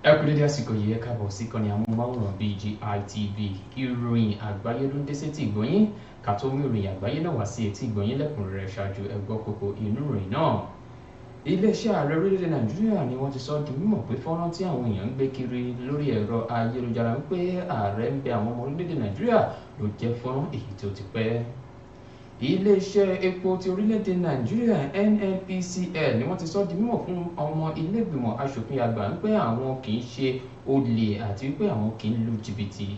ẹ kú dédé àsìkò yìí, ẹ káàbọ̀ sí ìkànnì amóhùnmáwòrán BGI TV. Ìròyìn àgbáyé ló ń dé sétí ìgbọ̀nyín. Ká tó mú ìròyìn àgbáyé náà wá sí etí ìgbọ̀nyín lẹ́kùnrẹ́rẹ́, ṣáájú ẹ gbọ́ kókó inú ìròyìn náà. Iléeṣẹ́ ààrẹ orílẹ̀-èdè Nàìjíríà ni wọ́n ti sọ di mímọ̀ pé fọ́nrán tí àwọn èèyàn ń gbé kiri lórí ẹ̀rọ ayélujára ń pé ààrẹ ń bẹ àwọn ọmọ orílẹ̀-èdè Nàìjíríà ló jẹ́ fọ́nrán èyí tó ti pẹ́. Iléeṣẹ́ epo ti orílẹ̀-èdè Nàìjíríà NNPCL ni wọ́n ti sọ di mímọ̀ fún ọmọ ilé ìgbìmọ̀ aṣòfin àgbà ń pé àwọn kì í ṣe olè àti pé àwọn kì í lu jìbìtì.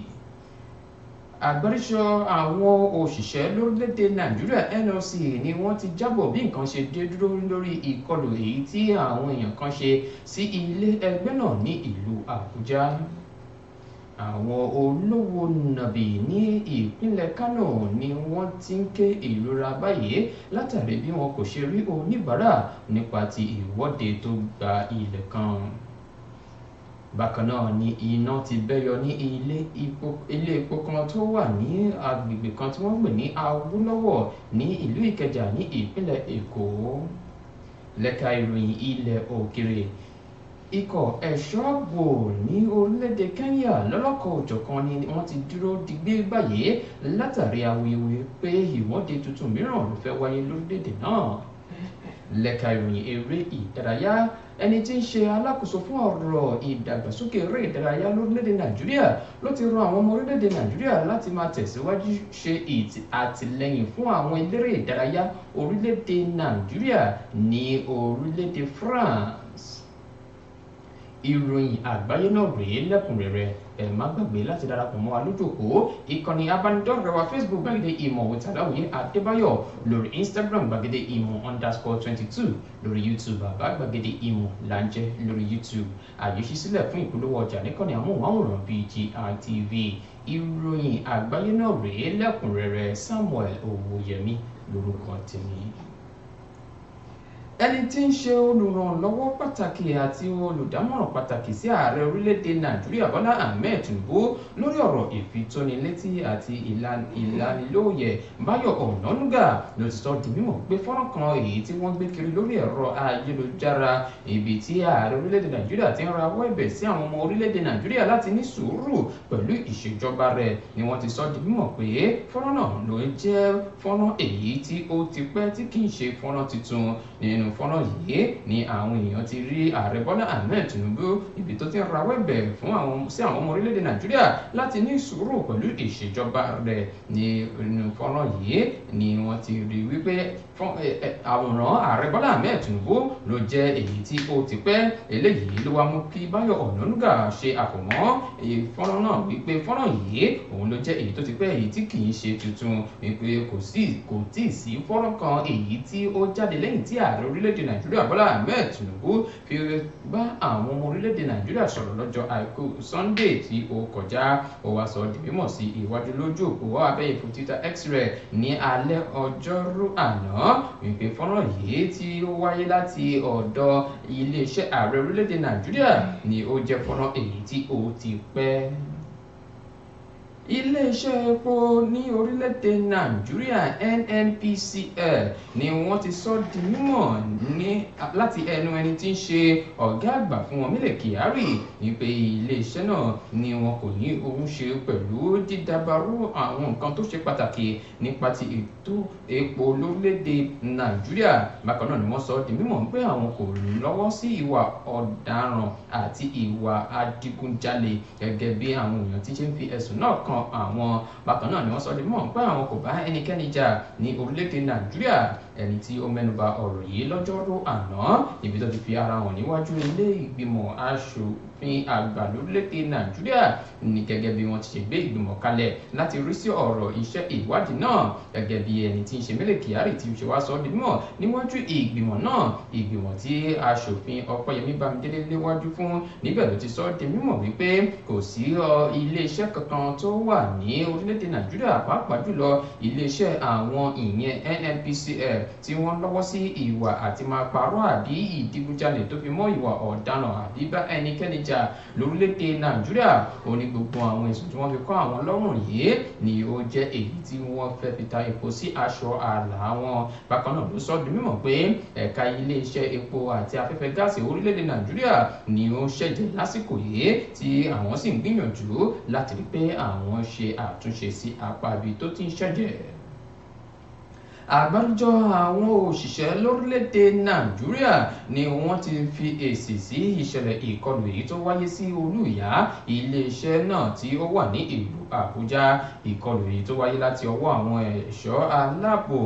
Àgbáríjọ àwọn òṣìṣẹ́ lórílẹ̀-èdè Nàìjíríà NLC ni wọ́n ti jábọ̀ bí nǹkan ṣe dé dúró lórí ìkọlù èyí tí àwọn èèyàn kan ṣe sí ilé ẹgbẹ́ náà ní ìlú Àbújá. Àwọn olówó nàbì ní ìpínlẹ̀ Kánò ni wọ́n ti ń ké ìrora báyìí látàrí bí wọn kò ṣe rí oníbàárà nípa ti ìwọ́de tó gba ilẹ̀ kan. Bákan náà ni iná ti bẹ́yọ ní ilé epo kan tó wà ní agbègbè kan tí wọ́n pè ní Awólọ́wọ̀ ní ìlú Ìkẹjà ní ìpínlẹ̀ Èkó. Lẹ́ka ìròyìn ilẹ̀ òkèrè, ikọ̀ ẹ̀ṣọ́ ààbò ní orílẹ̀-èdè Kenya lọ́lọ́kọ̀ òjọ̀kan ni wọ́n ti dúró digbé báyìí látàrí awuyewuye pé ìwọ́de tuntun mìíràn ló fẹ́ wáyé lórílẹ̀-èdè náà. Lẹ́ka ìròyìn eré ìdárayá, ẹni tí ń ṣe alákòóso fún ọ̀rọ̀ ìdàgbàsókè eré ìdárayá lórílẹ̀-èdè Nàìjíríà ló ti rọ àwọn ọmọ orílẹ̀-èdè Nàìjíríà láti máa tẹ̀síwájú ṣe àtìlẹ́yìn fún àwọn eléré ìdárayá orílẹ̀-èdè Nàìjíríà ní orílẹ̀-èdè France. Ìròyìn àgbáyé náà rèé lẹ́kùnrẹ́rẹ́. Ẹ má gbàgbé láti darapọ̀ mọ́ wa lójú òpó ìkànnì abánidọ́rẹ̀ẹ́ wa Facebook gbàgede ìmọ̀ Ọ̀tàláwìyé Adébáyọ̀, lórí Instagram gbàgede ìmọ̀ _22, lórí YouTube bàbá gbàgede ìmọ̀ láńjẹ́ lórí YouTube. Àyè ṣí sílẹ̀ fún ìpolówó ọjà níkànnì amóhùnmáwòrán BGI TV. Ìròyìn àgbáyé náà rèé lẹ́kùnrẹ́rẹ́. Samuel Owóyẹmí lórúkọ tèmi. Ẹni tí ń ṣe olùrànlọ́wọ́ pàtàkì àti olùdámọ̀ràn pàtàkì sí ààrẹ orílẹ̀-èdè Nàìjíríà Bọ́lá Ahmed Tinubu lórí ọ̀rọ̀ ìfitónilétí àti ìlanilóye Báyọ̀ Ọ̀nànúgà ló ti sọ di mímọ̀ pé fọ́nrán kan èyí tí wọ́n gbé kiri lórí ẹ̀rọ ayélujára ibi tí ààrẹ orílẹ̀-èdè Nàìjíríà ti ń rawọ́ ẹ̀bẹ̀ sí àwọn ọmọ orílẹ̀-èdè Nàìjíríà láti ní sùúrù pẹ̀lú ìṣèjọba rẹ̀ ni wọ́n ti sọ di mímọ̀ pé fọ́nrán náà ló jẹ́ fọ́nrán èyí tí ó ti pẹ́ tí kì í ṣe fọ́nrán tuntun. Nínú fọ́nrán yìí ni àwọn èèyàn ti rí ààrẹ Bọ́lá Ahmed Tinubu ibi tó ti ń rawọ́ ẹ̀bẹ̀ sí àwọn ọmọ orílẹ̀-èdè Nàìjíríà láti ní sùúrù pẹ̀lú ìṣèjọba rẹ̀. Nínú fọ́nrán yìí ni wọ́n ti rí wípé àwòrán ààrẹ Bọ́lá Ahmed Tinubu ló jẹ́ èyí tí ó ti pẹ́. Eléyìí ló wá mú kí Báyọ̀ Ọ̀nànúgà ṣe àfọ̀mọ́ fọ́nrán náà wípé fọ́nrán yìí òun ló jẹ́ èyí tó ti pẹ́, èyí tí kì í ṣe tuntun, wípé kò tí ì sí fọ́nrán kan èyí tí ó jáde lẹ́yìn tí ààrẹ orílẹ̀-èdè Nàìjíríà Bọ́lá Ahmed Tinubu fi bá àwọn ọmọ orílẹ̀-èdè Nàìjíríà sọ̀rọ̀ lọ́jọ́ àìkú Sunday tí ó kọjá. Ó wá sọ di mímọ̀ sí iwájú lójú òpó abẹ́yẹfò Twitter X-ray ní alẹ́ ọjọ́rú àná wípé fọ́nrán yìí tí ó wáyé láti ọ̀dọ̀ iléeṣẹ́ ààrẹ orílẹ̀-èdè Nàìjíríà ni ó jẹ́ fọ́nrán èyí tí ó ti pẹ́. Iléeṣẹ́ epo ní orílẹ̀-èdè Nàìjíríà NNPCL ni wọ́n ti sọ di mímọ̀ láti ẹnu ẹni tí ń ṣe ọ̀gá àgbà fún wọn Mele Kyari wípé iléeṣẹ́ náà ni wọn kò ní ohun ṣe pẹ̀lú dídàbàrú àwọn nǹkan tó ṣe pàtàkì nípa ti ètò epo lórílẹ̀-èdè Nàìjíríà. Bákan náà ni wọ́n sọ di mímọ̀ pé àwọn kò lọ́wọ́ sí ìwà ọ̀daràn àti ìwà adigunjalè gẹ́gẹ́ bí àwọn èèyàn ti ṣe ń fi ẹ̀sùn náà kan àwọn. Bákan náà ni wọ́n sọ di mímọ̀ pé àwọn kò bá ẹnikẹ́ni jà ní orílẹ̀-èdè Nàìjíríà. Ẹni tí ó mẹ́nuba ọ̀rọ̀ yìí lọ́jọ́rú àná ibi tó ti fi ara hàn níwájú ilé ìgbìmọ̀ aṣòfin àgbà lórílẹ̀-èdè Nàìjíríà ní gẹ́gẹ́ bí wọ́n ti ṣe gbé ìgbìmọ̀ kalẹ̀ láti rí sí ọ̀rọ̀ iṣẹ́ ìwádìí náà. Gẹ́gẹ́ bí ẹni tí ń ṣe Mele Kyari ti ṣe wá sọ di mímọ̀ níwájú ìgbìmọ̀ náà, ìgbìmọ̀ tí aṣòfin Ọpẹ́yẹmí Bámidélé léwájú fún, níbẹ̀ ló ti sọ di mímọ̀ wípé kò sí ilé-iṣẹ́ kankan tó wà ní orílẹ̀-èdè Nàìjíríà, pàápàá jùlọ ilé-iṣẹ́ àwọn ìyẹn NNPCL tí wọ́n lọ́wọ́ sí ìwà àti máa parọ́ àbí ìdigunjalè tó fi mọ́ ìwà ọ̀daràn àbí bá ẹnikẹ́ni jà lórílẹ̀‐èdè Nàìjíríà. Ó ní gbogbo àwọn ẹ̀sùn tí wọ́n fi kọ́ àwọn lọ́rùn yìí ni ó jẹ́ èyí tí wọ́n fẹ́ fi ta epo sí aṣọ ààlà wọn. Bákan náà ló sọ di mímọ̀ pé ẹ̀ka ilé-iṣẹ́ epo àti afẹ́fẹ́ gáàsì orílẹ̀‐èdè Nàìjíríà ni ó ṣẹ̀jẹ̀ lásìkò yìí tí àwọn sì ń gbìyànjú láti rí pé àwọn ṣe àtúnṣe sí apá ibi tó ti ń ṣẹ̀jẹ̀. Àgbáríjọ àwọn òṣìṣẹ́ lórílẹ̀‐èdè Nàìjíríà ni wọ́n ti fi èsì sí ìṣẹ̀lẹ̀ ìkọlù èyí tó wáyé sí olú-ìyá iléeṣẹ́ náà tí ó wà ní ìlú Àbújá. Ìkọlù èyí tó wáyé láti ọwọ́ àwọn ẹ̀ṣọ́ aláàbò.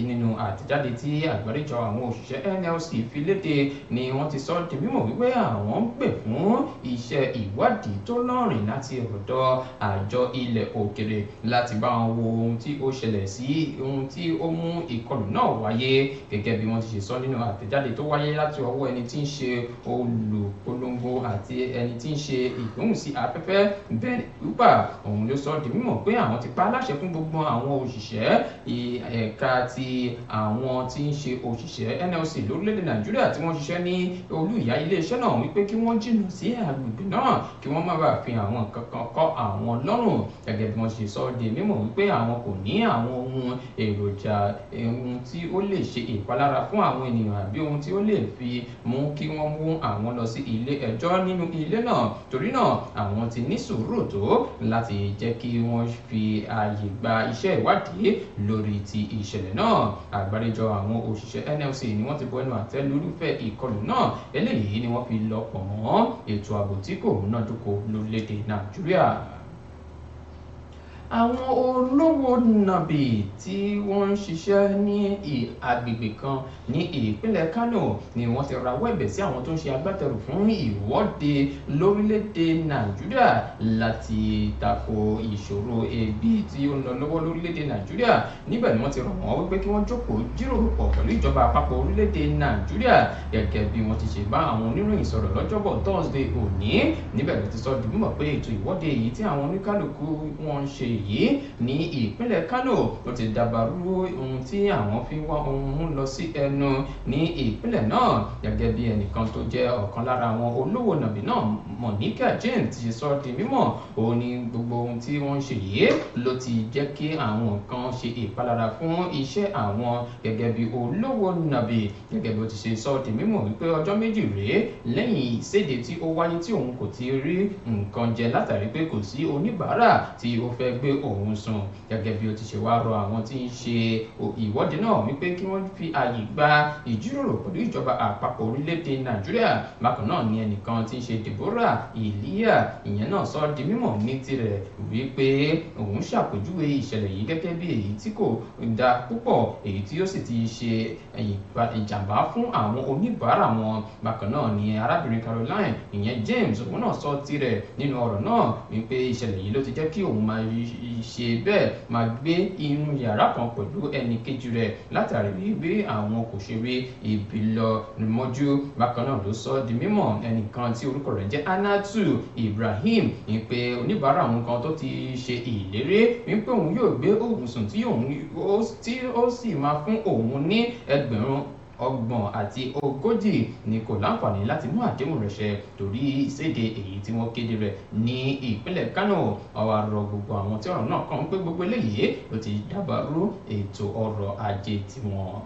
Nínú àtẹ̀jáde tí àgbáríjọ àwọn òṣìṣẹ́ NLC fi léde ni wọ́n ti sọ di mímọ̀ wípé àwọn ń pè fún iṣẹ́ ìwádìí tó lọ́rìn láti ọ̀dọ̀ àjọ ilẹ̀ òkèrè láti bá wọn wo ohun tí ó ṣẹlẹ̀ sí ohun tí ó mú ìkọlù náà wáyé. Gẹ́gẹ́ bí wọ́n ti ṣe sọ nínú àtẹ̀jáde tó wáyé láti ọwọ́ ẹni tí ń ṣe olùpolongo àti ẹni tí ń ṣe ìgbóhùn sí afẹ́fẹ́ Ben Upa, òun ló sọ di mímọ̀ pé àwọn ti pa aláṣẹ fún gbogbo àwọn òṣìṣẹ́ ẹ̀ka ti àwọn tí ń ṣe òṣìṣẹ́ NLC lórílẹ̀‐èdè Nàìjíríà tí wọ́n ṣiṣẹ́ ní olú-ìyá iléeṣẹ́ náà wípé kí wọ́n jìnnà sí agbègbè náà kí wọ́n má bàa fi àwọn nǹkan kan kọ́ àwọn lọ́rùn. Gẹ́gẹ́ bí wọ́n ṣe sọ di mímọ̀ wípé àwọn kò ní àwọn ohun èròjà ohun tí ó lè ṣe ìpalára fún àwọn ènìyàn àbí ohun tí ó lè fi mú kí wọ́n mú àwọn lọ sí ilé ẹjọ́ nínú ilé náà. Torí náà àwọn ti ní sùúrù tó láti jẹ́ kí wọ́n fi ààyè gba iṣẹ́ ìwádìí lórí ti ìṣẹ̀lẹ̀ náà. Àgbáríjọ àwọn òṣìṣẹ́ NLC ni wọ́n ti bu ẹnu àtẹ́ lu irúfẹ́ ìkọlù náà. Eléyìí ni wọ́n fi lọ pọ̀ mọ́ ètò ààbò tí kò múnádóko lórílẹ̀‐èdè Nàìjíríà. Àwọn olówó nàbì tí wọ́n ń ṣiṣẹ́ ní agbègbè kan ní ìpínlẹ̀ Kánò ni wọ́n ti rawọ́ ẹ̀bẹ̀ sí àwọn tó ń ṣe agbátẹrù fún ìwọ́de lórílẹ̀‐èdè Nàìjíríà láti tako ìṣòro ebi tí ó ń lọ lọ́wọ́ lórílẹ̀‐èdè Nàìjíríà. Níbẹ̀ ni wọ́n ti rọ̀ wọ́n wípé kí wọ́n jókòó jíròrò pọ̀ pẹ̀lú ìjọba àpapọ̀ orílẹ̀‐èdè Nàìjíríà gẹ́gẹ́ bí wọ́n ti ṣe bá àwọn oníròyìn sọ̀rọ̀ lọ́jọ́bọ̀ Thursday òní. Níbẹ̀ ló ti sọ di mímọ̀ pé ètò ìwọ́de èyí tí àwọn oníkálukú wọn ṣe yìí ní ìpínlẹ̀ Kánò ló ti dàbàrú ohun tí àwọn fi wá ohun lọ sí ẹnu ní ìpínlẹ̀ náà. Gẹ́gẹ́ bí ẹnìkan tó jẹ́ ọ̀kan lára àwọn olówó nàbì náà Monica James ti sọ di mímọ̀, ó ní gbogbo ohun tí wọ́n ń ṣe yìí ló ti jẹ́ kí àwọn kan ṣe ìpalára fún iṣẹ́ àwọn gẹ́gẹ́ bí olówó nàbì. Gẹ́gẹ́ bí ó ti ṣe sọ di mímọ̀ wípé ọjọ́ méjì rèé lẹ́yìn ìséde tí ó wáyé tí òun kò ti rí nǹkan jẹ látàrí pé kò sí oníbàárà tí ó fẹ́ gbé òun sùn. Gẹ́gẹ́ bí ó ti ṣe wá rọ àwọn tí ń ṣe ìwọ́de náà wípé kí wọ́n fi ààyè gba ìjíròrò pẹ̀lú ìjọba àpapọ̀ orílẹ̀‐èdè Nàìjíríà. Bákan náà ni ẹnìkan tí ń ṣe Deborah Iliya, ìyẹn náà sọ di mímọ̀ ní tirẹ̀ wípé òun ṣàpèjúwe ìṣẹ̀lẹ̀ yìí gẹ́gẹ́ bí èyí tí kò dáa púpọ̀, èyí tí ó sì ti ṣe ìjàmbá fún àwọn oníbàárà wọn. Bákan náà ni arábìnrin Caroline, ìyẹn James, òun náà sọ tirẹ̀ nínú ọ̀rọ̀ náà wípé ìṣẹ̀lẹ̀ yìí ló ti jẹ́ kí òun máa ṣe bẹ́ẹ̀ máa gbé inú yàrá kan pẹ̀lú ẹnì kejì rẹ̀ látàrí bí àwọn kò ṣe rí ibi lọ mọ́jú. Bákan náà ló sọ di mímọ̀ ẹnìkan tí orúkọ rẹ̀ jẹ́ Anatu Ibrahim wípé oníbàárà òun kan tó ti ṣe ìlérí wípé òun yóò gbé òun sùn tí ó sì máa fún òun ní ẹgbẹ̀rún 30 àti 40 ni kò láǹfààní láti mú àdéhùn rẹ̀ ṣẹ torí ìséde èyí tí wọ́n kéde rẹ̀ ní ìpínlẹ̀ Kánò. Àwa rọ gbogbo àwọn tí ọ̀rọ̀ náà kàn pé gbogbo eléyìí ló ti dàbàrú ètò ọrọ̀ ajé tiwọn.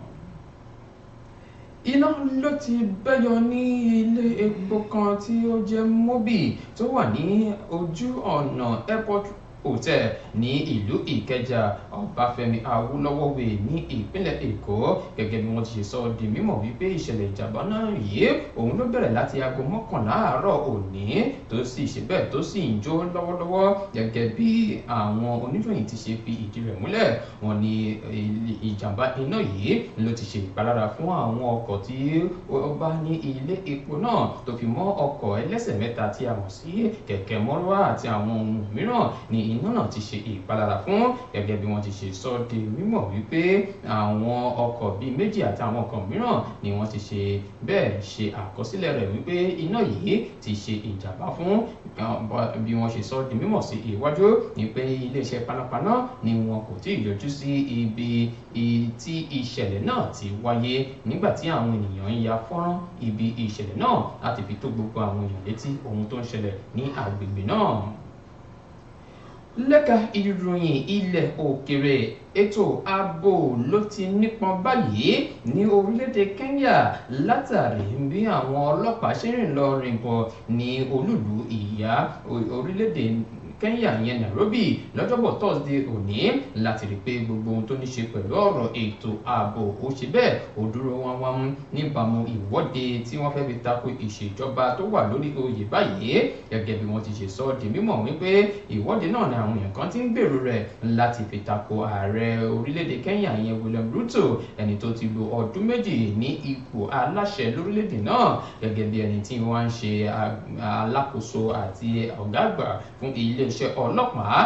Iná ló ti bẹ́yọ ní ilé epo kan tí ó jẹ́ Mobil tó wà ní ojú ọ̀nà airport hotel ní ìlú Ìkẹjà Ọbáfẹ́mi Awólọ́wọ̀ Way ní ìpínlẹ̀ Èkó. Gẹ́gẹ́ bí wọ́n ti ṣe sọ di mímọ̀ wípé ìṣẹ̀lẹ̀ ìjàmbá náà yìí òun ló bẹ̀rẹ̀ láti aago 11 àárọ̀ òní tó sì ṣe bẹ́ẹ̀ tó sì ń jó lọ́wọ́lọ́wọ́. Gẹ́gẹ́ bí àwọn oníròyìn ti ṣe fi ìdí rẹ̀ múlẹ̀, wọ́n ní ìjàmbá iná yìí ló ti ṣe ìpalára fún àwọn ọkọ̀ tí ó bá ní ilé epo náà tó fi mọ́ ọkọ̀ ẹlẹ́sẹ̀ mẹ́ta tí a mọ̀ sí kẹ̀kẹ́ mọ́rúwá àti àwọn ohun mìíràn ní iná náà ti ṣe ìpalára fún, gẹ́gẹ́ bí wọ́n ti ṣe sọ di mímọ̀ wípé àwọn ọkọ̀ bíi méjì àti àwọn ọkọ̀ mìíràn ni wọ́n ti ṣe bẹ́ẹ̀ ṣe àkọsílẹ̀ rẹ̀ wípé iná yìí ti ṣe ìjàmbá fún. Bí wọ́n ṣe sọ di mímọ̀ sí iwájú ni pé iléeṣẹ́ panápaná ni wọn kò tí ì yọjú sí ibi tí ìṣẹ̀lẹ̀ náà ti wáyé, nígbà tí àwọn ènìyàn ń ya fọ́nrán ibi ìṣẹ̀lẹ̀ náà láti fi tó gbogbo àwọn èèyàn létí ohun tó ń ṣẹlẹ̀ ní agbègbè náà. Lẹ́ka ìròyìn ilẹ̀ òkèrè, ètò ààbò ló ti nípọn báyìí ní orílẹ̀-èdè Kenya látàrí bí àwọn ọlọ́pàá ṣe rìn lọ rìn bọ̀ ní olúùlú ìyá orílẹ̀-èdè Kenya yẹn Nairobi lọ́jọ́bọ̀ Thursday òní, láti rí pé gbogbo ohun tó ní ṣe pẹ̀lú ọ̀rọ̀ ètò ààbò ó ṣe bẹ́ẹ̀ ó dúró wámúwámú níbàámu ìwọ́de tí wọ́n fẹ́ fi tako ìṣèjọba tó wà lórí oyè báyìí. Gẹ́gẹ́ bí wọ́n ti ṣe sọ di mímọ̀ wípé ìwọ́de náà ni àwọn èèyàn kan ti ń gbèrò rẹ̀ láti fi tako ààrẹ orílẹ̀-èdè Kenya yẹn William Ruto, ẹni tó ti lo ọdún méjì ní ipò aláṣẹ lórílẹ̀-èdè náà, gẹ́gẹ́ bí ẹni tí wọ́n ń ṣe alákòóso àti ọ̀gá àgbà fún iléeṣẹ́ ọlọ́pàá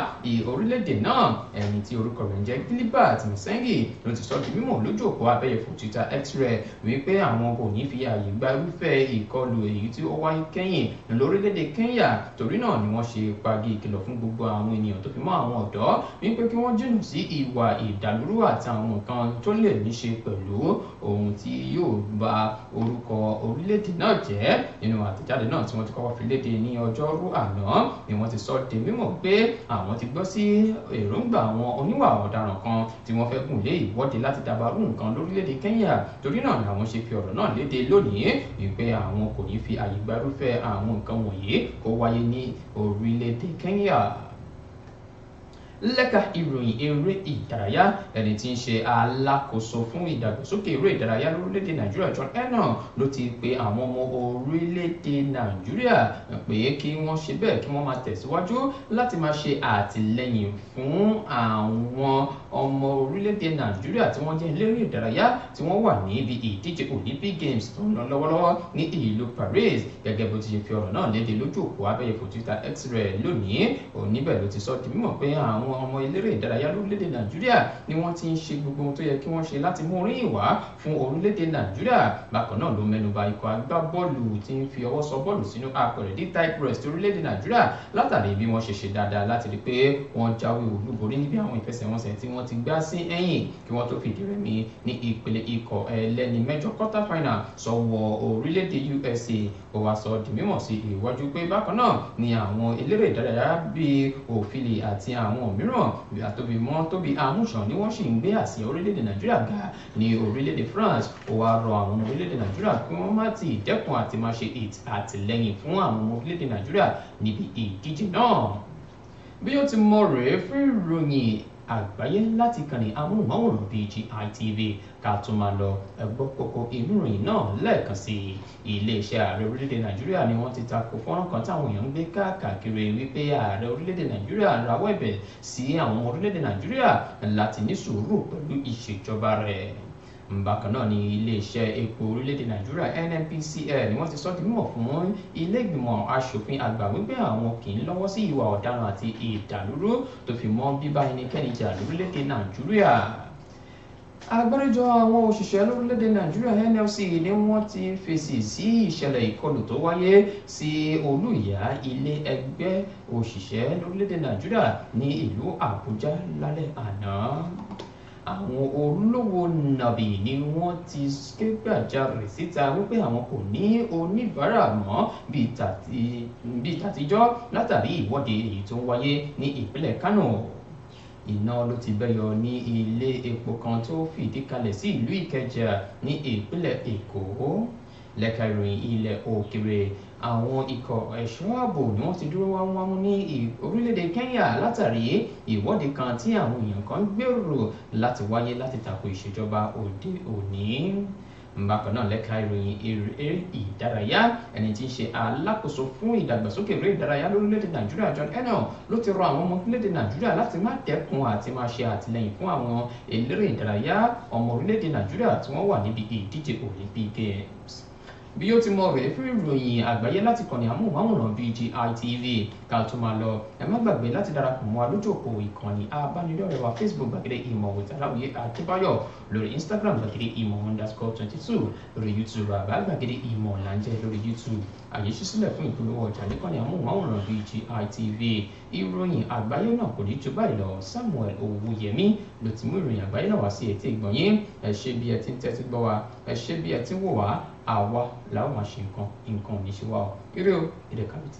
orílẹ̀-èdè náà, ẹni tí orúkọ rẹ̀ ń jẹ́ Gilbert Musengi ló ti sọ di mímọ̀ lójú òpó abẹ́yẹfò Twitter X-ray wípé àwọn kò ní fi ààyè gba irúfẹ́ ìkọlù èyí tí ó wáyé kẹ́yìn lórílẹ̀-èdè Kenya. Torí náà ni wọ́n ṣe pagi ìkìlọ̀ fún gbogbo àwọn ènìyàn tó fi mọ́ àwọn ọ̀dọ́ wípé kí wọ́n jìnnà sí ìwà ìdàlúrú àti àwọn nǹkan tó lè ní ṣe pẹ̀lú ohun tí yóò ba orúkọ orílẹ̀-èdè náà jẹ́. Nínú àtẹ̀jáde náà tí wọ́n ti kọ́kọ́ fi léde ní ọjọ́rú àná ni wọ́n ti sọ di mímọ̀ pé àwọn ti gbọ́ sí èròǹgbà àwọn oníwà ọ̀daràn kan tí wọ́n fẹ́ gùn lé ìwọ́de láti dàbàrú nǹkan lórílẹ̀-èdè Kenya. Torí náà ni àwọn ṣe fi ọ̀rọ̀ náà léde lónìí wípé àwọn kò ní fi àyè gba irúfẹ́ àwọn nǹkan wọ̀nyí kó wáyé ní orílẹ̀-èdè Kenya. Lẹ́ka ìròyìn eré ìdárayá, ẹni tí ń ṣe alákòóso fún ìdàgbàsókè eré ìdárayá lórílẹ̀‐èdè Nàìjíríà John Ennon ló ti pe àwọn ọmọ orílẹ̀‐èdè Nàìjíríà pé kí wọ́n ṣe bẹ́ẹ̀ kí wọ́n máa tẹ̀síwájú láti máa ṣe àtìlẹ́yìn fún àwọn ọmọ orílẹ̀‐èdè Nàìjíríà tí wọ́n jẹ́ eléré ìdárayá tí wọ́n wà níbi ìdíje Olympic Games tó ń lọ lọ́wọ́lọ́wọ́ ní ìlú Paris. Gẹ́gẹ́ bó ti ṣe fi ọ̀rọ̀ náà léde lójú òpó abẹ́yẹfò Twitter X-ray lónìí, oníbẹ̀ ló ti sọ di mímọ̀ pé àwọn ọmọ eléré ìdárayá lórílẹ̀‐èdè Nàìjíríà ni wọ́n ti ń ṣe gbogbo ohun tó yẹ kí wọ́n ṣe láti mú oríyìn wá fún orílẹ̀‐èdè Nàìjíríà. Bákan náà ló mẹ́nuba ikọ̀ agbábọ́ọ̀lù tí ń fi ọwọ́ sọ bọ́ọ̀lù sínú apẹ̀rẹ̀ D-Tigers orílẹ̀‐èdè Nàìjíríà látàrí bí wọ́n ṣe ṣe dáadáa láti rí pé wọ́n jáwé olúborí níbi àwọn ìfẹsẹ̀wọnsẹ̀ tí wọ́n ti gbá sí ẹ̀yìn kí wọ́n tó fìdí rẹmi ní ìpele ikọ̀ ẹlẹ́ni mẹ́jọ quarter final sọ́wọ́ orílẹ̀‐èdè USA. Ó wá sọ di mímọ̀ sí ìwájú pé bákan náà ni àwọn eléré ìdárayá bíi Òfìlì àti àwọn mìíràn tóbi Amúsàn ni wọ́n sì ń gbé àsíá orílẹ̀-èdè Nàìjíríà ga ní orílẹ̀-èdè France. Ó wá rọ àwọn ọmọ orílẹ̀-èdè Nàìjíríà kí wọ́n má ti dẹ́kun àti máa ṣe àtìlẹ́yìn fún àwọn ọmọ orílẹ̀-èdè Nàìjíríà níbi ìdíje náà. Bí ó ti mọ rèé fún ìròyìn àgbáyé láti kànnì amóhùnmáwòrán BGI TV ká tó máa lọ ẹgbọ́ kókó inú ìròyìn náà lẹ́ẹ̀kan sí iléeṣẹ́ ààrẹ orílẹ̀-èdè Nàìjíríà ni wọ́n ti tako fọ́nrán kan táwọn èèyàn ń gbé káàkiri wípé ààrẹ orílẹ̀-èdè Nàìjíríà rawọ́ ẹ̀bẹ̀ sí àwọn ọmọ orílẹ̀-èdè Nàìjíríà láti ní sùúrù pẹ̀lú ìṣèjọba rẹ̀. Bákan náà ni iléeṣẹ́ epo orílẹ̀-èdè Nàìjíríà NNPCL ni wọ́n ti sọ di mímọ̀ fún ilé ìgbìmọ̀ aṣòfin àgbà wípé àwọn kì í lọ́wọ́ sí ìwà ọ̀daràn àti ìdàlúrú tó fi mọ́ bíbá ẹnikẹ́ni jà lórílẹ̀-èdè Nàìjíríà. Agbẹnusọ àwọn òṣìṣẹ́ lórílẹ̀‐èdè Nàìjíríà NLC ni wọ́n ti fèsì sí ìṣẹ̀lẹ̀ ìkọlù tó wáyé sí olú ìyá ilé ẹgbẹ́ òṣìṣẹ́ lórílẹ̀‐èdè Nàìjíríà ní ìlú Àbújá lálẹ́ àná. Àwọn olówó nàbì ni wọ́n ti ké gbàjarè síta wípé àwọn kò ní oníbàárà mọ́ bíi tàtijọ́ látàrí ìwọ́de èyí tó ń wáyé ní ìpínlẹ̀ Kánò. Iná ló ti bẹ́yọ ní ilé epo kan tó fìdí kalẹ̀ sí ìlú Ìkẹjà ní ìpínlẹ̀ Èkó. Lẹ́ka ìròyìn ilẹ̀ òkèrè, àwọn ikọ̀ ẹ̀ṣọ́ ààbò ni wọ́n ti dúró wámúwámú ní orílẹ̀-èdè Kenya látàrí ìwọ́de kan tí àwọn èèyàn kan gbèrò láti wáyé láti tako ìṣèjọba òde òní. Bákan náà lẹ́ka ìròyìn eré ìdárayá, ẹni tí ń ṣe alákòóso fún ìdàgbàsókè eré ìdárayá lórílẹ̀‐èdè Nàìjíríà John Ennon ló ti rọ àwọn ọmọ orílẹ̀‐èdè Nàìjíríà láti má dẹ́kun àti máa ṣe àtìlẹ́yìn fún àwọn eléré ìdárayá ọmọ orílẹ̀‐èdè Nàìjíríà tí wọ́n wà níbi ìdíje Olympic Games. bí ó ti mọ rèé fún ìròyìn àgbáyé láti kànnì amóhùnmáwòrán BGI TV. Ká tó máa lọ ẹ má gbàgbé láti darapọ̀ mọ́ wa lójú òpó ìkànnì abánidọ́rẹ̀ẹ́ wa Facebook gbàgede ìmọ̀ with Aláwìyé Adébáyọ̀, lórí Instagram gbàgede ìmọ̀_22, lórí YouTube gbàgede ìmọ̀ là ń jẹ́ lórí YouTube. Àyè ṣí sílẹ̀ fún ìpolówó ọjà níkànnì amóhùnmáwòrán BGI TV. Ìròyìn àgbáyé náà kò ní ju báyìí lọ. Samuel Owóyẹmí ló ti mú ìròyìn àgbáyé náà wá sí etí ìgbọ̀nyín. Ẹ ṣé bí ẹ ti ń tẹ́tí gbọ́ wa, ẹ ṣé bí ẹ ti ń wò wá. Àwa làwọn máa ṣe nǹkan ò ní ṣe wá o. Ire o, ire kàbìtì.